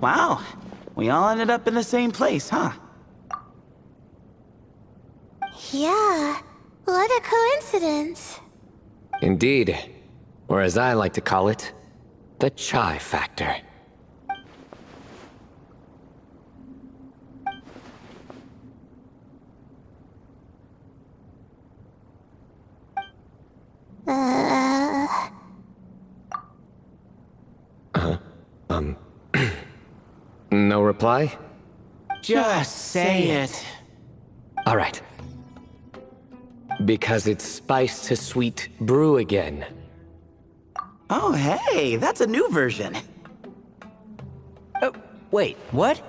Wow, we all ended up in the same place, huh? Yeah, what a coincidence. Indeed. Or as I like to call it, the chai factor. Uh... No reply? Just say it. All right. Because it's spice to sweet brew again. Oh, hey, that's a new version. Wait, what?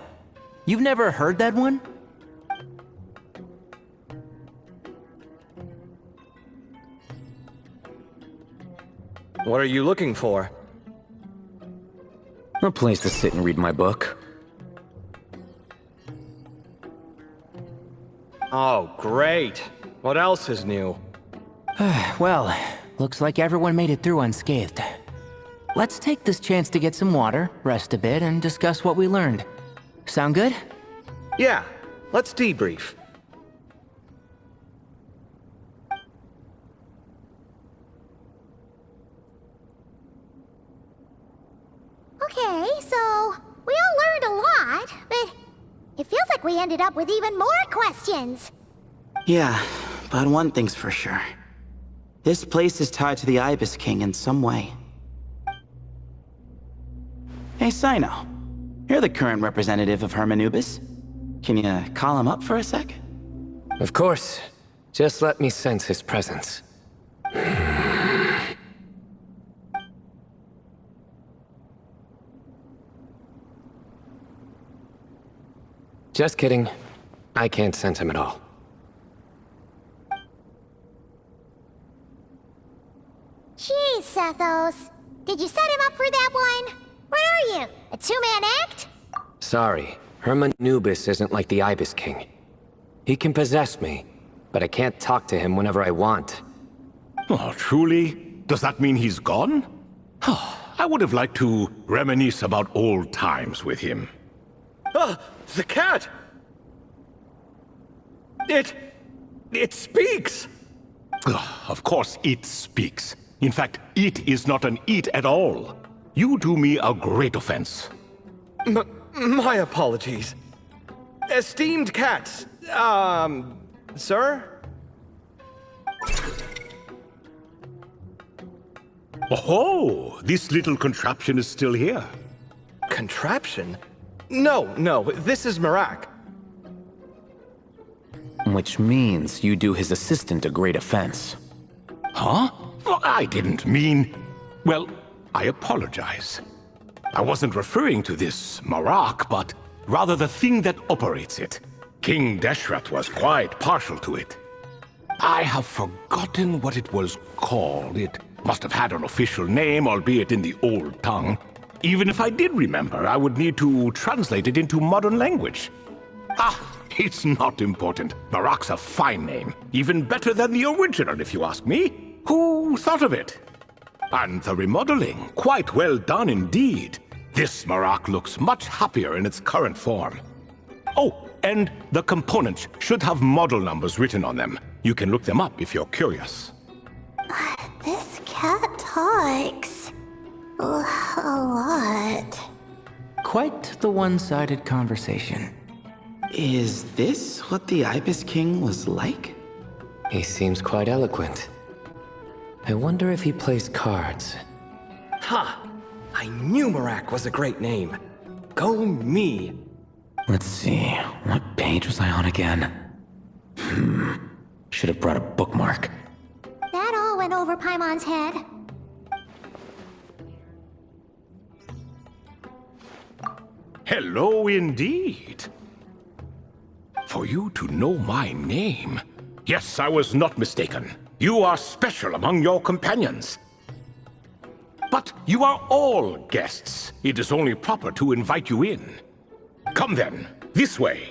You've never heard that one? What are you looking for? A place to sit and read my book. Oh, great. What else is new? Well, looks like everyone made it through unscathed. Let's take this chance to get some water, rest a bit, and discuss what we learned. Sound good? Yeah, let's debrief. Okay, so we all learned a lot, but it feels like we ended up with even more questions. Yeah, but one thing's for sure. This place is tied to the Ibis King in some way. Hey, Sino. You're the current representative of Hermanubis. Can you call him up for a sec? Of course. Just let me sense his presence. Just kidding. I can't sense him at all. Jeez, Sethos. Did you set him up for that one? What are you, a two-man act? Sorry, Hermanubis isn't like the Ibis King. He can possess me, but I can't talk to him whenever I want. Oh, truly? Does that mean he's gone? Oh, I would have liked to reminisce about old times with him. Ah, the cat! It speaks! Of course it speaks. In fact, it is not an it at all. You do me a great offense. My apologies. Esteemed cats, sir? Oh, this little contraption is still here. Contraption? No, this is Marak. Which means you do his assistant a great offense. Huh? Well, I didn't mean... Well, I apologize. I wasn't referring to this Marak, but rather the thing that operates it. King Deshret was quite partial to it. I have forgotten what it was called. It must have had an official name, albeit in the old tongue. Even if I did remember, I would need to translate it into modern language. Ah, it's not important. Marak's a fine name. Even better than the original, if you ask me. Who thought of it? And the remodeling, quite well done indeed. This Marak looks much happier in its current form. Oh, and the components should have model numbers written on them. You can look them up if you're curious. This cat talks. A lot. Quite the one-sided conversation. Is this what the Ibis King was like? He seems quite eloquent. I wonder if he plays cards. Ha! I knew Marak was a great name. Go me! Let's see, what page was I on again? Should have brought a bookmark. That all went over Paimon's head. Hello indeed. For you to know my name. Yes, I was not mistaken. You are special among your companions. But you are all guests. It is only proper to invite you in. Come then, this way.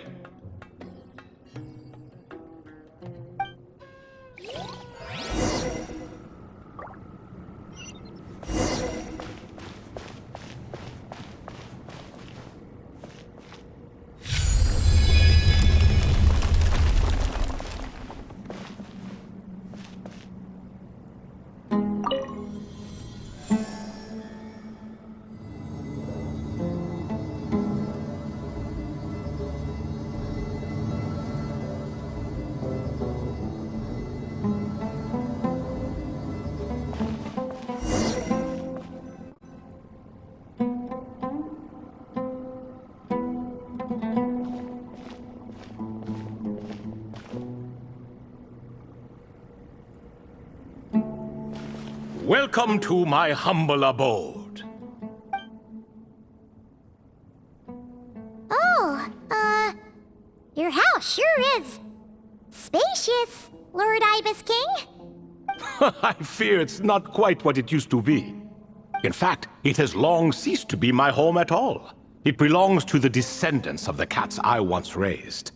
welcome to my humble abode. Oh, your house sure is spacious, Lord Ibis King. I fear it's not quite what it used to be. In fact, it has long ceased to be my home at all. It belongs to the descendants of the cats I once raised.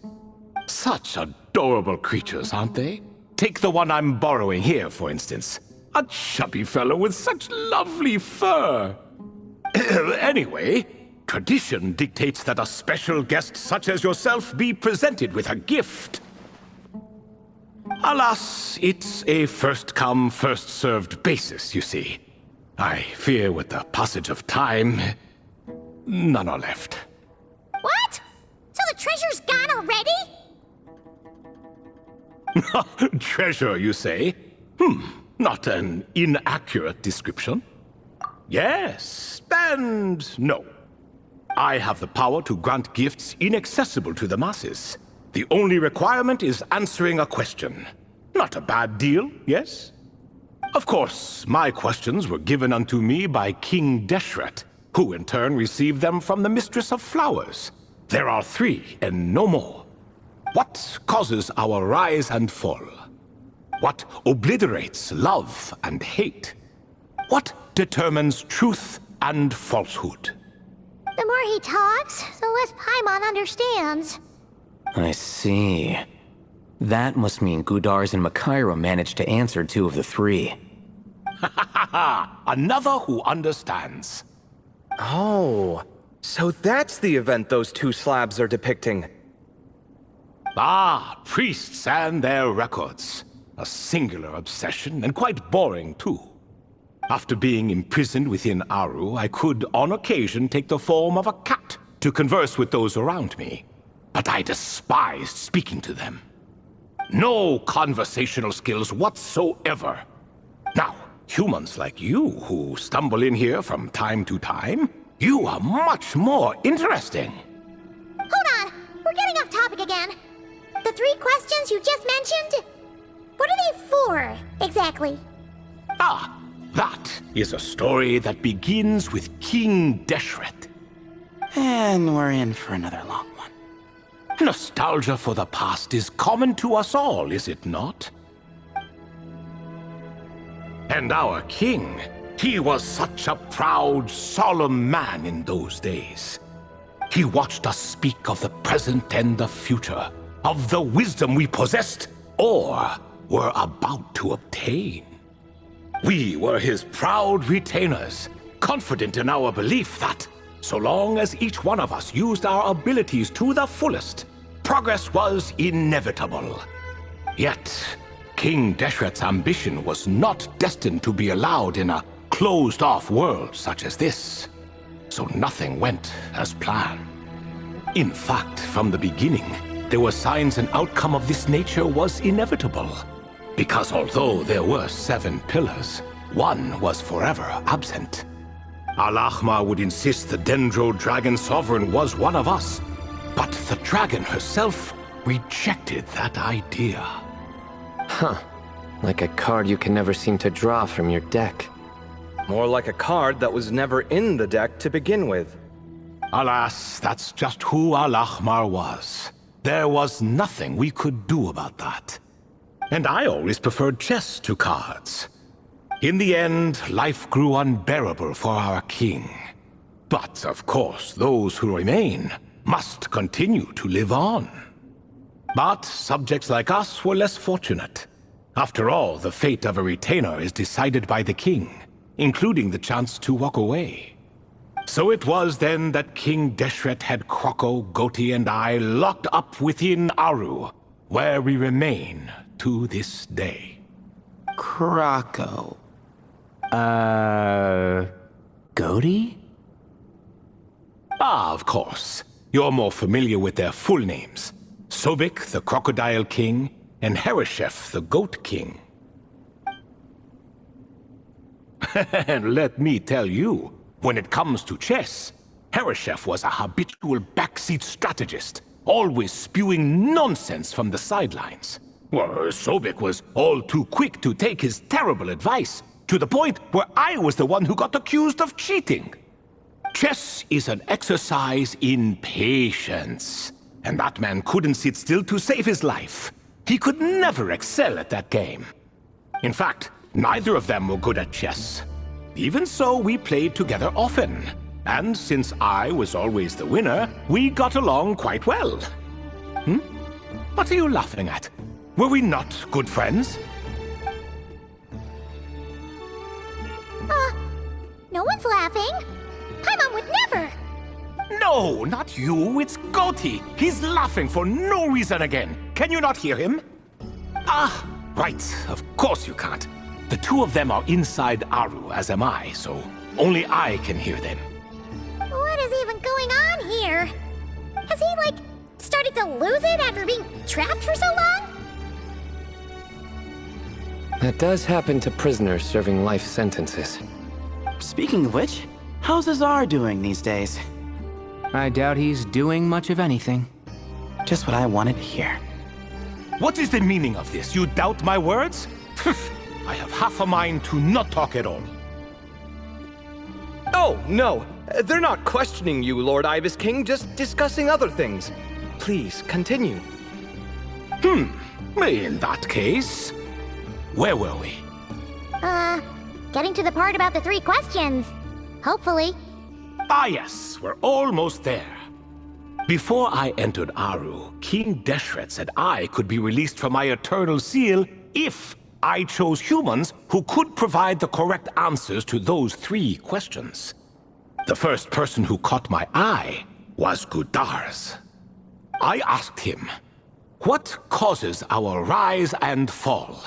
Such adorable creatures, aren't they? Take the one I'm borrowing here, for instance. A chubby fellow with such lovely fur. Anyway, tradition dictates that a special guest such as yourself be presented with a gift. Alas, it's a first-come, first-served basis, you see. I fear with the passage of time, none are left. What? So the treasure's gone already? Treasure, you say? Not an inaccurate description. Yes, and no. I have the power to grant gifts inaccessible to the masses. The only requirement is answering a question. Not a bad deal, yes? Of course, my questions were given unto me by King Deshret, who in turn received them from the Mistress of Flowers. There are 3, and no more. What causes our rise and fall? What obliterates love and hate? What determines truth and falsehood? The more he talks, the less Paimon understands. I see. That must mean Gudars and Makaira managed to answer 2 of the 3. Another who understands. Oh, so that's the event those 2 slabs are depicting. Ah, priests and their records. A singular obsession, and quite boring too. After being imprisoned within Aru, I could, on occasion, take the form of a cat to converse with those around me. But I despised speaking to them. No conversational skills whatsoever. Now, humans like you who stumble in here from time to time, you are much more interesting. Hold on, we're getting off topic again. The 3 questions you just mentioned? What are they for, exactly? Ah, that is a story that begins with King Deshret. And we're in for another long one. Nostalgia for the past is common to us all, is it not? And our king, he was such a proud, solemn man in those days. He watched us speak of the present and the future, of the wisdom we possessed or were about to obtain. We were his proud retainers, confident in our belief that, so long as each one of us used our abilities to the fullest, progress was inevitable. Yet, King Deshret's ambition was not destined to be allowed in a closed-off world such as this. So nothing went as planned. In fact, from the beginning, there were signs an outcome of this nature was inevitable. Because although there were 7 pillars, one was forever absent. Al-Ahmar would insist the Dendro Dragon Sovereign was one of us, but the dragon herself rejected that idea. Huh. Like a card you can never seem to draw from your deck. More like a card that was never in the deck to begin with. Alas, that's just who Al-Ahmar was. There was nothing we could do about that. And I always preferred chess to cards. In the end, life grew unbearable for our king. But, of course, those who remain must continue to live on. But subjects like us were less fortunate. After all, the fate of a retainer is decided by the king, including the chance to walk away. So it was then that King Deshret had Kroko, Goti, and I locked up within Aru, where we remain to this day. Krako. Goti? Ah, of course. You're more familiar with their full names. Sobek, the Crocodile King, and Hereshef, the Goat King. And let me tell you, when it comes to chess, Hereshef was a habitual backseat strategist, always spewing nonsense from the sidelines. Well, Sobek was all too quick to take his terrible advice, to the point where I was the one who got accused of cheating. Chess is an exercise in patience, and that man couldn't sit still to save his life. He could never excel at that game. In fact, neither of them were good at chess. Even so, we played together often, and since I was always the winner, we got along quite well. What are you laughing at? Were we not good friends? No one's laughing. Paimon would never. No, not you. It's Goatee. He's laughing for no reason again. Can you not hear him? Ah, right. Of course you can't. The two of them are inside Aru, as am I, so only I can hear them. What is even going on here? Has he, like, started to lose it after being trapped for so long? That does happen to prisoners serving life sentences. Speaking of which, how's Azar doing these days? I doubt he's doing much of anything. Just what I wanted to hear. What is the meaning of this? You doubt my words? I have half a mind to not talk at all. Oh, no. They're not questioning you, Lord Ibis King, just discussing other things. Please, continue. In that case, where were we? Getting to the part about the 3 questions. Hopefully. Ah yes, we're almost there. Before I entered Aru, King Deshret said I could be released from my eternal seal if I chose humans who could provide the correct answers to those 3 questions. The first person who caught my eye was Gudars. I asked him, "What causes our rise and fall?"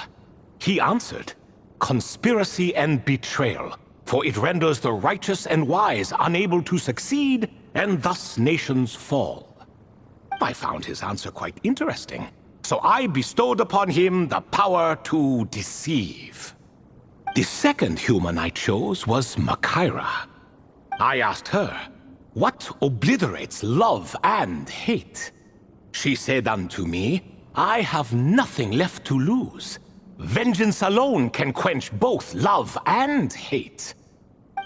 He answered, "Conspiracy and betrayal, for it renders the righteous and wise unable to succeed, and thus nations fall." I found his answer quite interesting, so I bestowed upon him the power to deceive. The second human I chose was Makaira. I asked her, "What obliterates love and hate?" She said unto me, "I have nothing left to lose. Vengeance alone can quench both love and hate."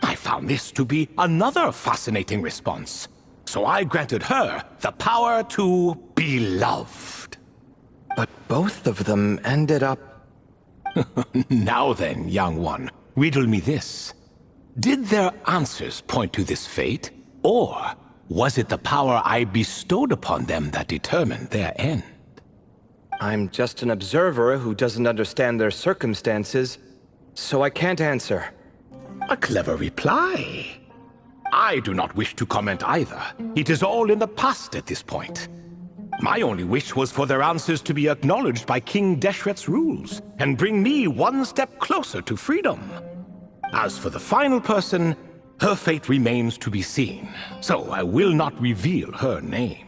I found this to be another fascinating response, so I granted her the power to be loved. But both of them ended up... Now then, young one, riddle me this. Did their answers point to this fate, or was it the power I bestowed upon them that determined their end? I'm just an observer who doesn't understand their circumstances, so I can't answer. A clever reply. I do not wish to comment either. It is all in the past at this point. My only wish was for their answers to be acknowledged by King Deshret's rules, and bring me one step closer to freedom. As for the final person, her fate remains to be seen, so I will not reveal her name.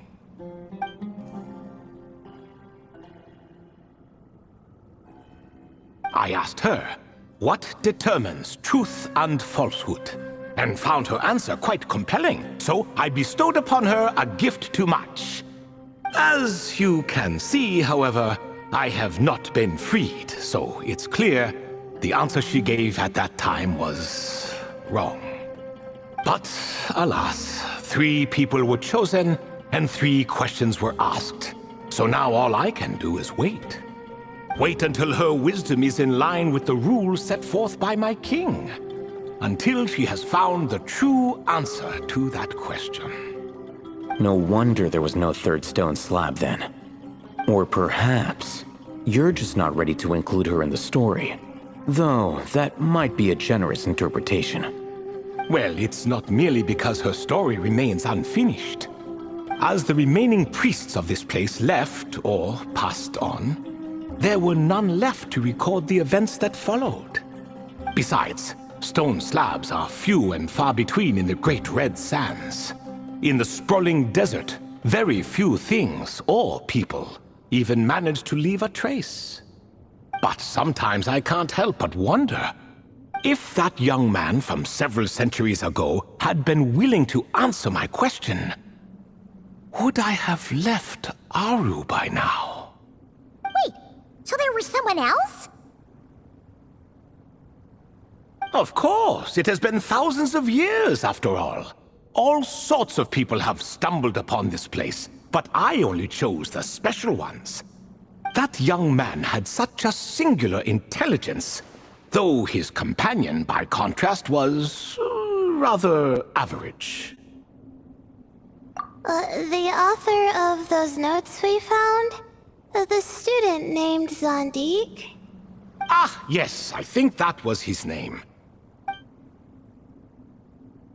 I asked her, "What determines truth and falsehood?" and found her answer quite compelling, so I bestowed upon her a gift to match. As you can see, however, I have not been freed, so it's clear the answer she gave at that time was wrong. But alas, 3 people were chosen and 3 questions were asked, so now all I can do is wait. Wait until her wisdom is in line with the rules set forth by my king. Until she has found the true answer to that question. No wonder there was no 3rd stone slab then. Or perhaps you're just not ready to include her in the story. Though, that might be a generous interpretation. Well, it's not merely because her story remains unfinished. As the remaining priests of this place left or passed on, there were none left to record the events that followed. Besides, stone slabs are few and far between in the Great Red Sands. In the sprawling desert, very few things or people even manage to leave a trace. But sometimes I can't help but wonder, if that young man from several centuries ago had been willing to answer my question, would I have left Aru by now? Wait, so there was someone else? Of course, it has been thousands of years after all. All sorts of people have stumbled upon this place, but I only chose the special ones. That young man had such a singular intelligence, though his companion, by contrast, was rather average. The author of those notes we found? The student named Zandik? Ah, yes, I think that was his name.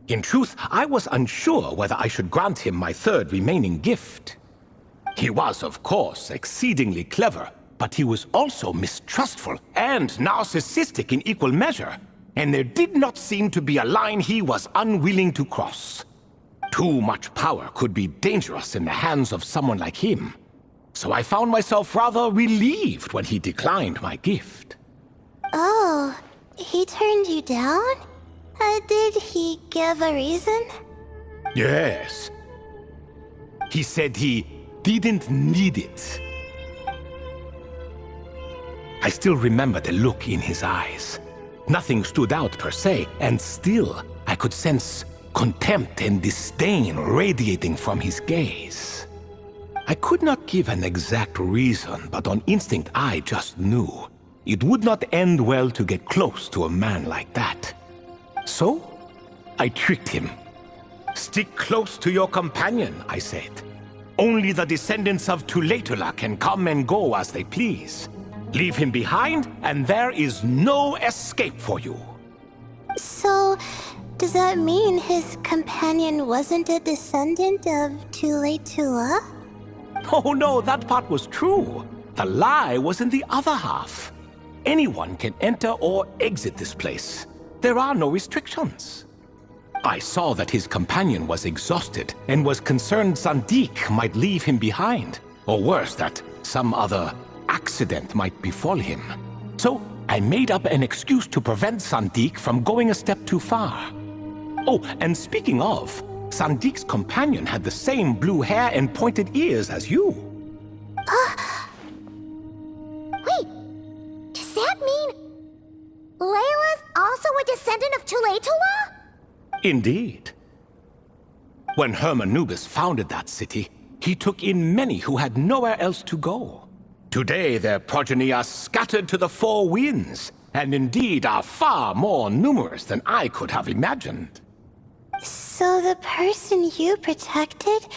In truth, I was unsure whether I should grant him my third remaining gift. He was, of course, exceedingly clever, but he was also mistrustful and narcissistic in equal measure, and there did not seem to be a line he was unwilling to cross. Too much power could be dangerous in the hands of someone like him, so I found myself rather relieved when he declined my gift. Oh, he turned you down? Did he give a reason? Yes. He said he didn't need it. I still remember the look in his eyes. Nothing stood out per se, and still I could sense contempt and disdain radiating from his gaze. I could not give an exact reason, but on instinct I just knew it would not end well to get close to a man like that. So, I tricked him. Stick close to your companion, I said. Only the descendants of Tuletula can come and go as they please. Leave him behind, and there is no escape for you. So, does that mean his companion wasn't a descendant of Tuletula? Oh no, that part was true. The lie was in the other half. Anyone can enter or exit this place. There are no restrictions. I saw that his companion was exhausted and was concerned Zandik might leave him behind, or worse, that some other accident might befall him. So I made up an excuse to prevent Zandik from going a step too far. Oh, and speaking of, Sandik's companion had the same blue hair and pointed ears as you. Wait, does that mean Layla's also a descendant of Tuletula? Indeed. When Hermanubis founded that city, he took in many who had nowhere else to go. Today their progeny are scattered to the four winds, and indeed are far more numerous than I could have imagined. So the person you protected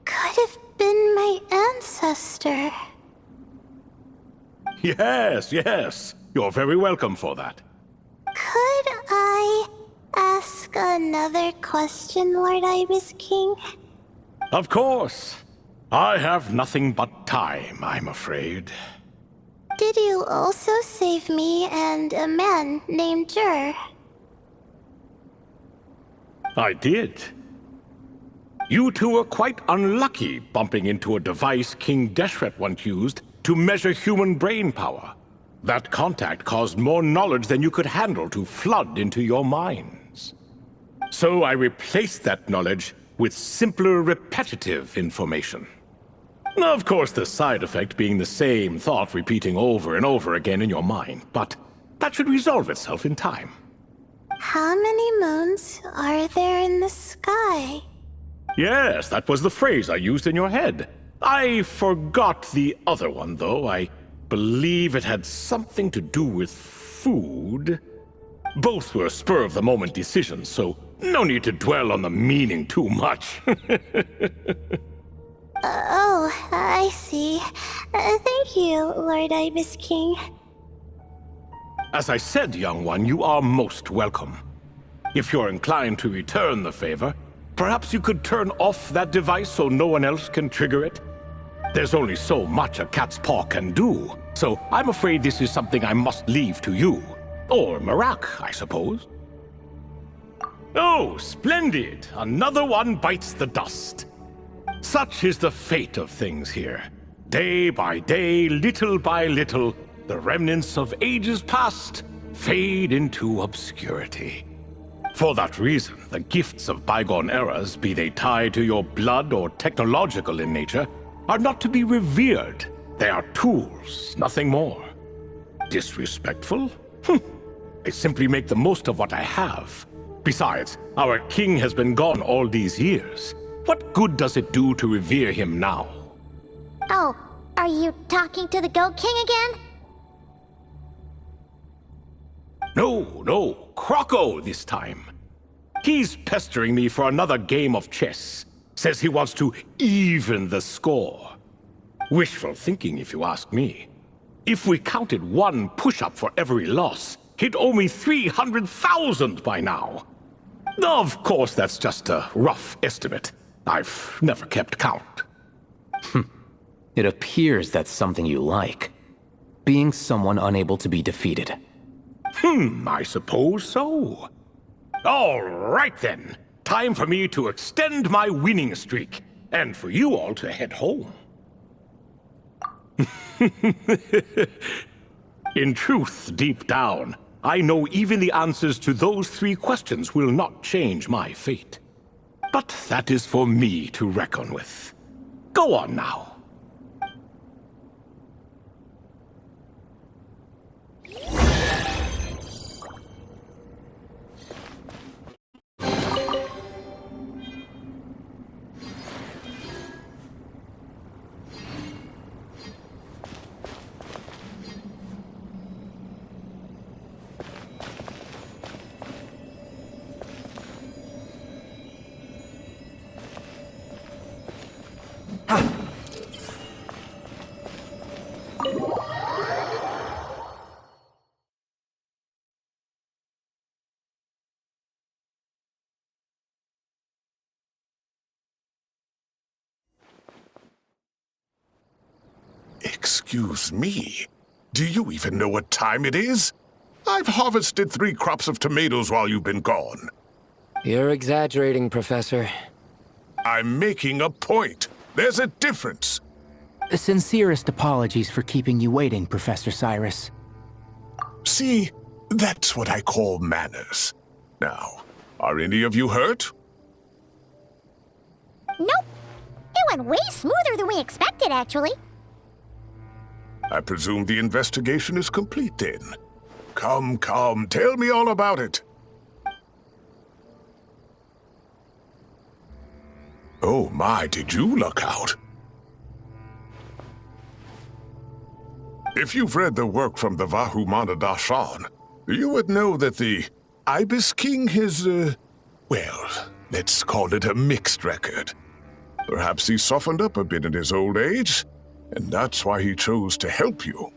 could have been my ancestor. Yes, yes. You're very welcome for that. Could I ask another question, Lord Ibis King? Of course. I have nothing but time, I'm afraid. Did you also save me and a man named Jur? I did. You two were quite unlucky bumping into a device King Deshret once used to measure human brain power. That contact caused more knowledge than you could handle to flood into your minds. So I replaced that knowledge with simpler, repetitive information. Of course, the side effect being the same thought repeating over and over again in your mind, but that should resolve itself in time. How many moons are there in the sky? Yes, that was the phrase I used in your head. I forgot the other one, though. I believe it had something to do with food. Both were spur-of-the-moment decisions, so no need to dwell on the meaning too much. Oh, I see. Thank you, Lord Ibis King. As I said, young one, you are most welcome. If you're inclined to return the favor, perhaps you could turn off that device so no one else can trigger it? There's only so much a cat's paw can do, so I'm afraid this is something I must leave to you. Or Marak, I suppose. Oh, splendid! Another one bites the dust. Such is the fate of things here. Day by day, little by little, the remnants of ages past fade into obscurity. For that reason, the gifts of bygone eras, be they tied to your blood or technological in nature, are not to be revered. They are tools, nothing more. Disrespectful? I simply make the most of what I have. Besides, our king has been gone all these years. What good does it do to revere him now? Oh, are you talking to the Goat King again? No, Croco this time. He's pestering me for another game of chess. Says he wants to even the score. Wishful thinking, if you ask me. If we counted one push-up for every loss, he'd owe me 300,000 by now. Of course, that's just a rough estimate. I've never kept count. It appears that's something you like. Being someone unable to be defeated. I suppose so. All right then. Time for me to extend my winning streak, and for you all to head home. In truth, deep down, I know even the answers to those 3 questions will not change my fate. But that is for me to reckon with. Go on now. Excuse me. Do you even know what time it is? I've harvested 3 crops of tomatoes while you've been gone. You're exaggerating, Professor. I'm making a point. There's a difference. Sincerest apologies for keeping you waiting, Professor Cyrus. See, that's what I call manners. Now, are any of you hurt? Nope. It went way smoother than we expected, actually. I presume the investigation is complete then. Come, tell me all about it. Oh my, did you luck out? If you've read the work from the Vahumana Darshan, you would know that the Ibis King has, well, let's call it a mixed record. Perhaps he softened up a bit in his old age, and that's why he chose to help you.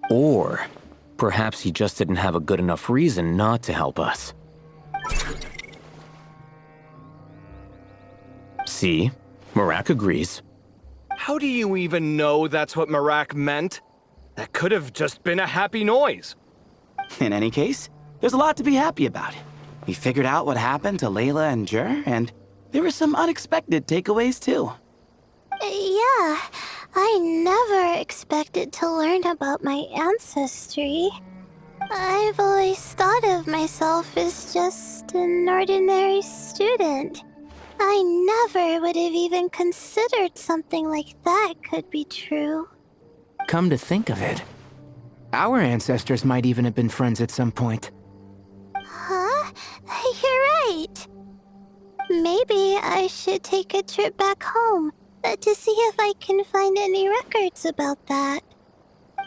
Or perhaps he just didn't have a good enough reason not to help us. See? Marak agrees. How do you even know that's what Marak meant? That could have just been a happy noise. In any case, there's a lot to be happy about. We figured out what happened to Layla and Jur, and there were some unexpected takeaways too. Yeah, I never expected to learn about my ancestry. I've always thought of myself as just an ordinary student. I never would have even considered something like that could be true. Come to think of it, our ancestors might even have been friends at some point. Huh? You're right. Maybe I should take a trip back home to see if I can find any records about that.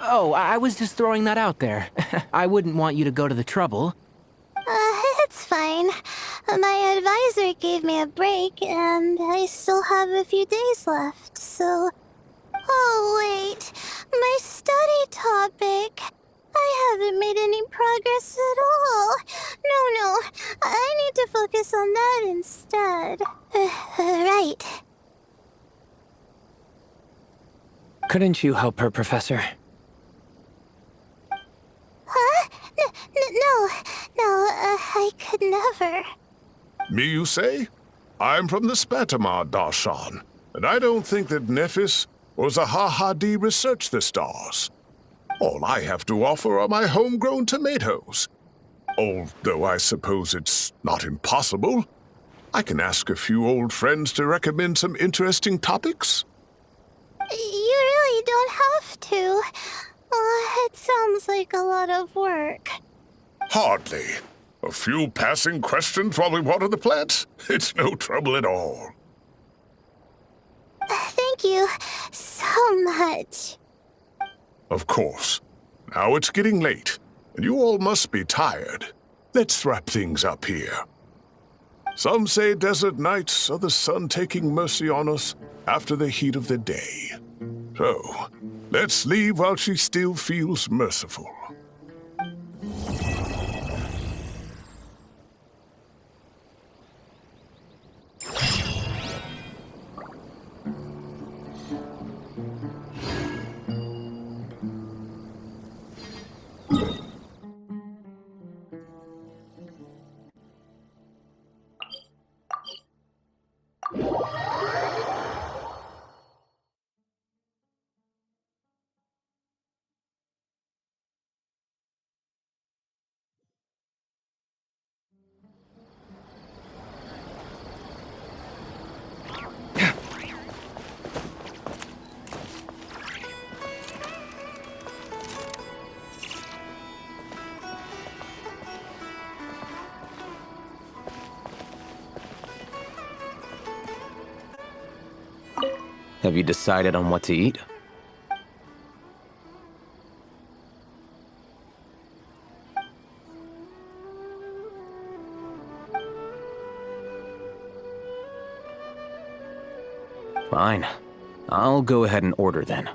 Oh, I was just throwing that out there. I wouldn't want you to go to the trouble. It's fine. My advisor gave me a break, and I still have a few days left, so... Oh, wait. My study topic. I haven't made any progress at all. No. I need to focus on that instead. Right. Couldn't you help her, Professor? Huh? No, I could never. Me, you say? I'm from the Spatamar Darshan, and I don't think that Nephis or Zahahadi researched the stars. All I have to offer are my homegrown tomatoes. Although I suppose it's not impossible. I can ask a few old friends to recommend some interesting topics. You really don't have to. It sounds like a lot of work. Hardly. A few passing questions while we water the plants? It's no trouble at all. Thank you so much. Of course. Now it's getting late, and you all must be tired. Let's wrap things up here. Some say desert nights are the sun taking mercy on us after the heat of the day. So, let's leave while she still feels merciful. Have you decided on what to eat? Fine. I'll go ahead and order then.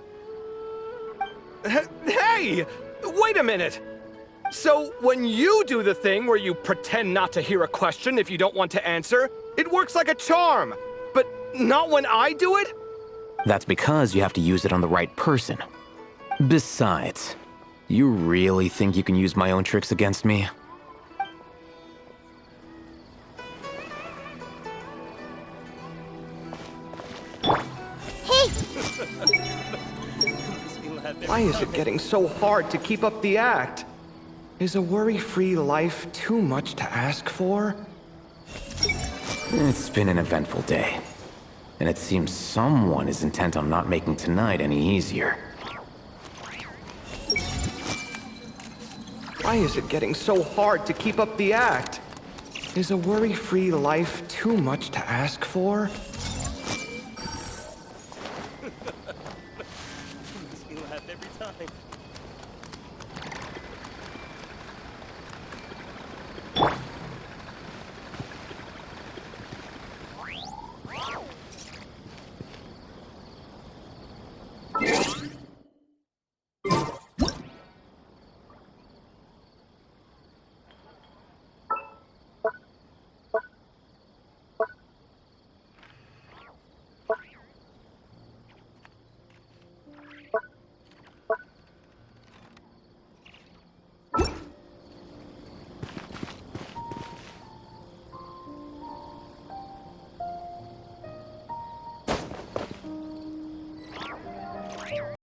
Hey! Wait a minute! So, when you do the thing where you pretend not to hear a question if you don't want to answer, it works like a charm. But not when I do it? That's because you have to use it on the right person. Besides, you really think you can use my own tricks against me? Hey, Why is it getting so hard to keep up the act? Is a worry-free life too much to ask for? It's been an eventful day. And it seems someone is intent on not making tonight any easier. Why is it getting so hard to keep up the act? Is a worry-free life too much to ask for?